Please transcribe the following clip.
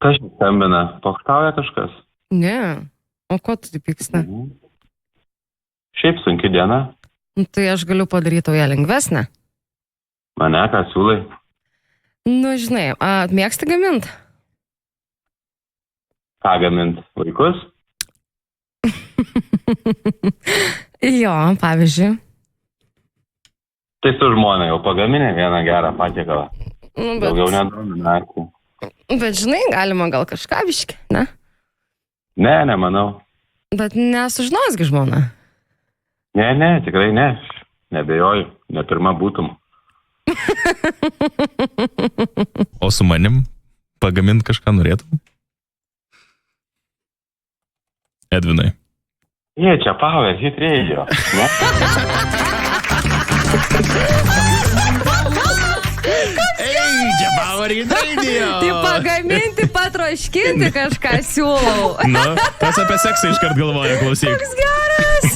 Kas čia skambina? Pokštauja kažkas? Ne. O ko tu taip pyksta? Šiaip sunki diena. Nu, tai aš galiu padaryti tau ją lengvesnę. Mane ką siūlai? Nu, žinai, mėgsti gamint? Ką gamint? Vaikus? Jo, pavyzdžiui. Tai su žmona jau pagaminė vieną gerą patiekalą. Nu, Daugiau nedomina. Bet žinai, galima gal kažką biškį, ne? Ne, nemanau. Bet nesužinosgi žmona. Ne, tikrai ne. Nebejoju, ne pirma būtum. O su manim pagamint kažką norėtum? Edvinai. Jie čia Power Hit Radio. Ne? Ei, čia Power Hit Radio. Tai pagaminti, patroškinti kažką siūlau. Nu, tas apie seksą iškart galvoja, klausyk. Toks geras.